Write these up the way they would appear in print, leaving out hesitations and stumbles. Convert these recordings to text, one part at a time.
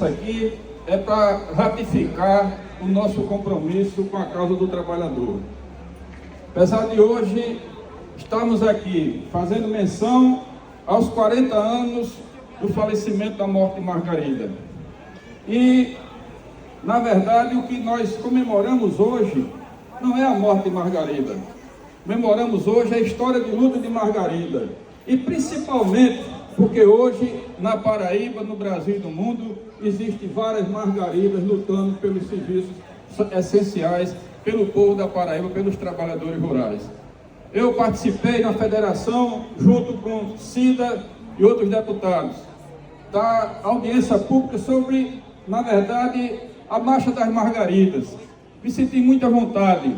presença aqui é para ratificar o nosso compromisso com a causa do trabalhador. Apesar de hoje estarmos aqui fazendo menção aos 40 anos do falecimento da morte de Margarida. E, na verdade, o que nós comemoramos hoje não é a morte de Margarida. Comemoramos hoje a história de luta de Margarida. E principalmente porque hoje, na Paraíba, no Brasil e no mundo, existem várias Margaridas lutando pelos serviços essenciais, pelo povo da Paraíba, pelos trabalhadores rurais. Eu participei na federação, junto com Cida e outros deputados, da audiência pública sobre, na verdade, a Marcha das Margaridas. Me senti muita vontade,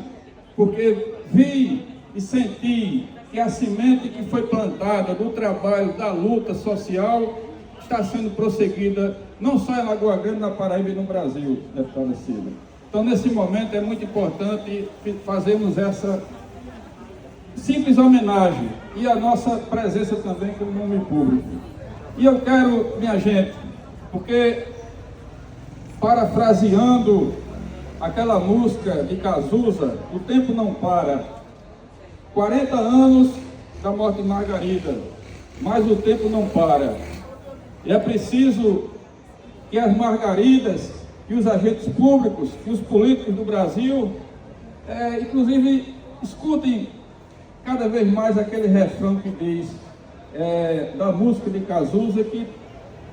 porque vi e senti que a semente que foi plantada do trabalho, da luta social, está sendo prosseguida, não só em Lagoa Grande, na Paraíba e no Brasil, deputada Cida. Então, nesse momento, é muito importante fazermos essa simples homenagem e a nossa presença também como nome público. E eu quero, minha gente, porque, parafraseando aquela música de Cazuza, o tempo não para. 40 anos da morte de Margarida, mas o tempo não para. E é preciso que as Margaridas, que os agentes públicos, que os políticos do Brasil, inclusive, escutem cada vez mais aquele refrão que diz, da música de Cazuza, que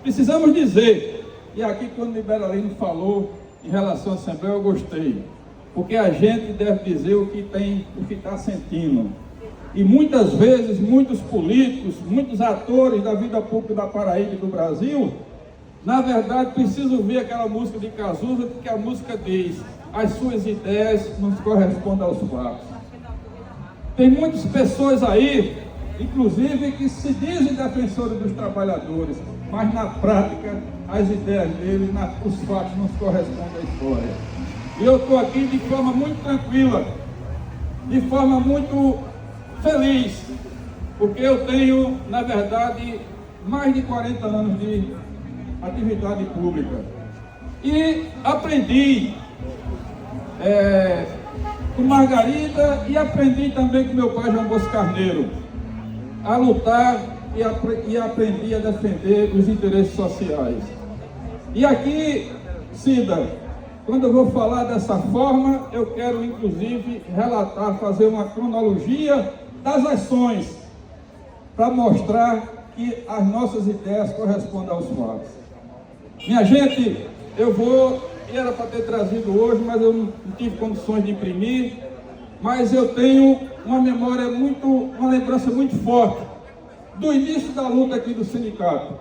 precisamos dizer, e aqui quando o Liberalino falou em relação à Assembleia, eu gostei, porque a gente deve dizer o que está sentindo. E muitas vezes, muitos políticos, muitos atores da vida pública da Paraíba e do Brasil, na verdade, precisam ver aquela música de Cazuza, porque a música diz, as suas ideias não correspondem aos fatos. Tem muitas pessoas aí, inclusive, que se dizem defensores dos trabalhadores, mas na prática, as ideias deles, os fatos não se correspondem à história. E eu estou aqui de forma muito tranquila, de forma muito feliz, porque eu tenho, na verdade, mais de 40 anos de atividade pública. E aprendi com Margarida e aprendi também com meu pai João Bosco Carneiro a lutar e aprendi a defender os interesses sociais. E aqui, Cida, quando eu vou falar dessa forma, eu quero inclusive relatar, fazer uma cronologia das ações, para mostrar que as nossas ideias correspondem aos fatos. Minha gente, era para ter trazido hoje, mas eu não tive condições de imprimir, mas eu tenho uma lembrança muito forte do início da luta aqui do sindicato.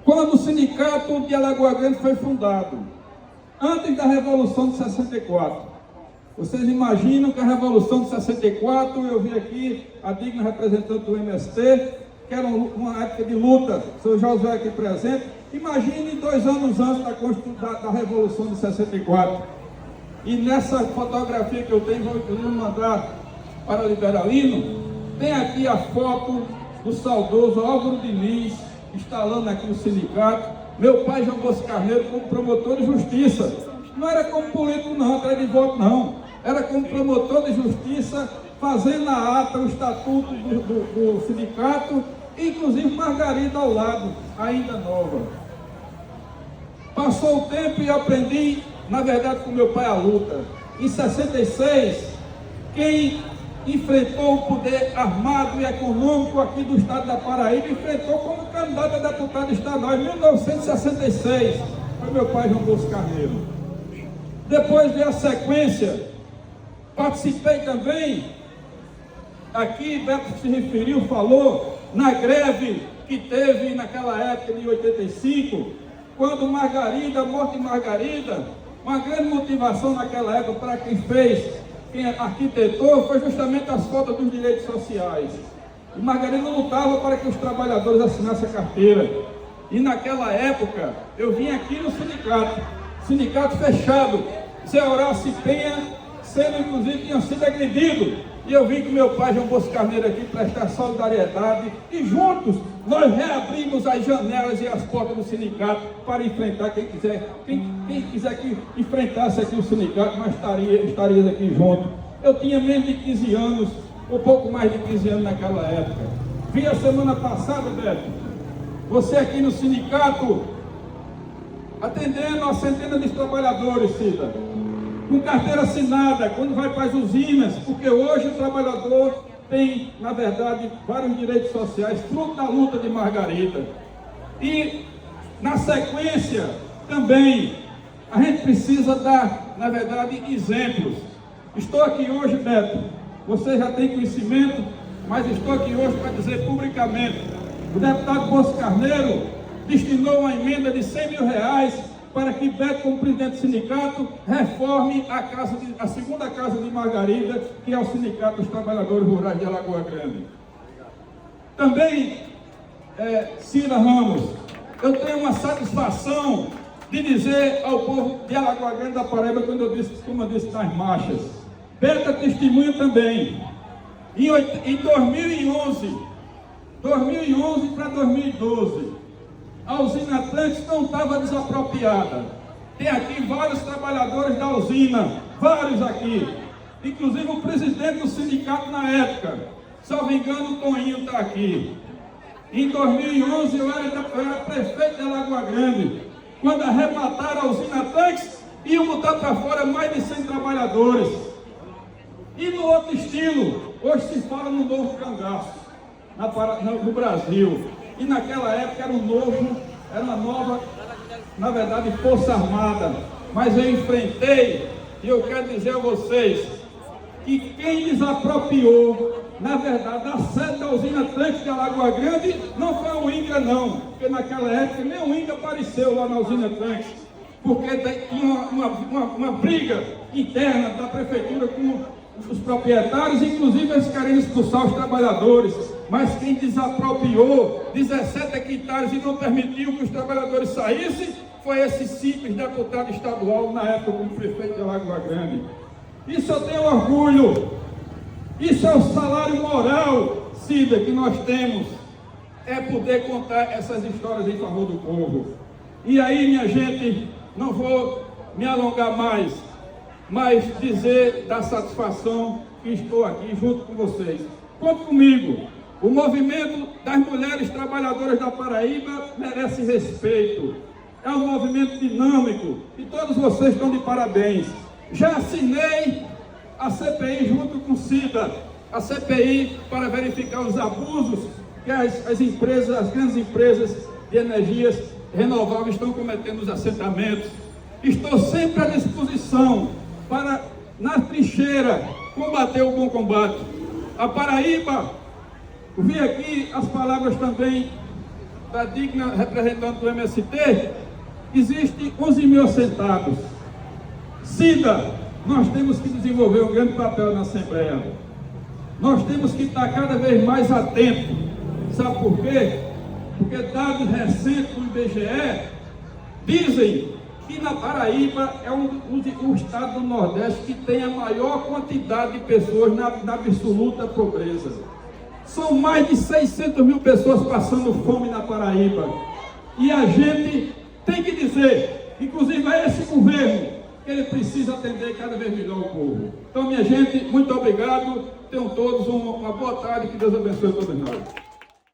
Quando o sindicato de Alagoa Grande foi fundado, antes da Revolução de 64. Vocês imaginam que a Revolução de 64, eu vi aqui a digna representante do MST, que era uma época de luta, o seu Josué aqui presente. Imagine 2 anos antes da Revolução de 64. E nessa fotografia que eu tenho, vou mandar para o Liberalino, tem aqui a foto do saudoso Álvaro Diniz, instalando aqui o sindicato. Meu pai João Bosco Carneiro como promotor de justiça. Não era como político não, era de voto não. Era como promotor de justiça, fazendo na ata o estatuto do sindicato, inclusive Margarida ao lado, ainda nova. Passou o tempo e aprendi, na verdade, com meu pai a luta. Em 66, quem enfrentou o poder armado e econômico aqui do estado da Paraíba, enfrentou como candidato a deputado estadual em 1966, foi meu pai João Bosco Carneiro. Depois veio a sequência, participei também, aqui Beto se referiu, falou, na greve que teve naquela época de 85, quando Margarida, a morte de Margarida, uma grande motivação naquela época para quem arquitetou, foi justamente as faltas dos direitos sociais. E Margarida lutava para que os trabalhadores assinassem a carteira. E naquela época, eu vim aqui no sindicato fechado, Zé Horácio Penha, sendo inclusive, tinham sido agredido. E eu vim com meu pai João Bosco Carneiro aqui prestar solidariedade e juntos nós reabrimos as janelas e as portas do sindicato para enfrentar quem quiser que enfrentasse aqui o sindicato, nós estaríamos aqui juntos. Eu tinha menos de 15 anos, um pouco mais de 15 anos naquela época. Vi a semana passada, Beto, você aqui no sindicato, atendendo a centenas de trabalhadores, Cida, com carteira assinada, quando vai para as usinas, porque hoje o trabalhador tem, na verdade, vários direitos sociais, fruto da luta de Margarida. E, na sequência, também, a gente precisa dar, na verdade, exemplos. Estou aqui hoje, Beto, você já tem conhecimento, mas estou aqui hoje para dizer publicamente, o deputado Bosco Carneiro destinou uma emenda de R$100 mil para que Beto, como presidente do sindicato, reforme a segunda casa de Margarida, que é o Sindicato dos Trabalhadores Rurais de Alagoa Grande. Também, Cida Ramos, eu tenho uma satisfação de dizer ao povo de Alagoa Grande da Paraíba, como eu disse nas marchas, Beto é testemunha também. Em 2011 para 2012, a usina Atlântica não estava desapropriada. Tem aqui vários trabalhadores da usina, vários aqui. Inclusive o presidente do sindicato na época, salvo engano, o Toninho está aqui. Em 2011 eu era prefeito de Alagoa Grande, quando arrebataram a usina Atlântica, iam botar para fora mais de 100 trabalhadores. E no outro estilo, hoje se fala no novo cangaço, no Brasil. E naquela época era uma nova, na verdade, Força Armada. Mas eu enfrentei, e eu quero dizer a vocês, que quem desapropriou, na verdade, a sede da usina Atlântica de Alagoa Grande, não foi o INCRA não, porque naquela época nem o INCRA apareceu lá na usina Atlântica, porque tinha uma briga interna da prefeitura com os proprietários, inclusive eles querendo expulsar os trabalhadores, mas quem desapropriou 17 hectares e não permitiu que os trabalhadores saíssem, foi esse simples deputado estadual, na época como prefeito de Alagoa Grande. Isso eu tenho orgulho, isso é o salário moral, Cida, que nós temos, é poder contar essas histórias em favor do povo. E aí, minha gente, não vou me alongar mais, mas dizer da satisfação que estou aqui junto com vocês. Conte comigo, o movimento das mulheres trabalhadoras da Paraíba merece respeito. É um movimento dinâmico e todos vocês estão de parabéns. Já assinei a CPI junto com Cida, a CPI para verificar os abusos que as grandes empresas de energias renováveis estão cometendo nos assentamentos. Estou sempre à disposição para, na trincheira, combater o bom combate. A Paraíba, vi aqui as palavras também da digna representante do MST, existe 11 mil assentados. Cida, nós temos que desenvolver um grande papel na Assembleia. Nós temos que estar cada vez mais atentos. Sabe por quê? Porque dados recentes do IBGE dizem que na Paraíba é o estado do Nordeste que tem a maior quantidade de pessoas na absoluta pobreza. São mais de 600 mil pessoas passando fome na Paraíba. E a gente tem que dizer, inclusive a esse governo, que ele precisa atender cada vez melhor o povo. Então, minha gente, muito obrigado. Tenham todos uma boa tarde. Que Deus abençoe todos nós.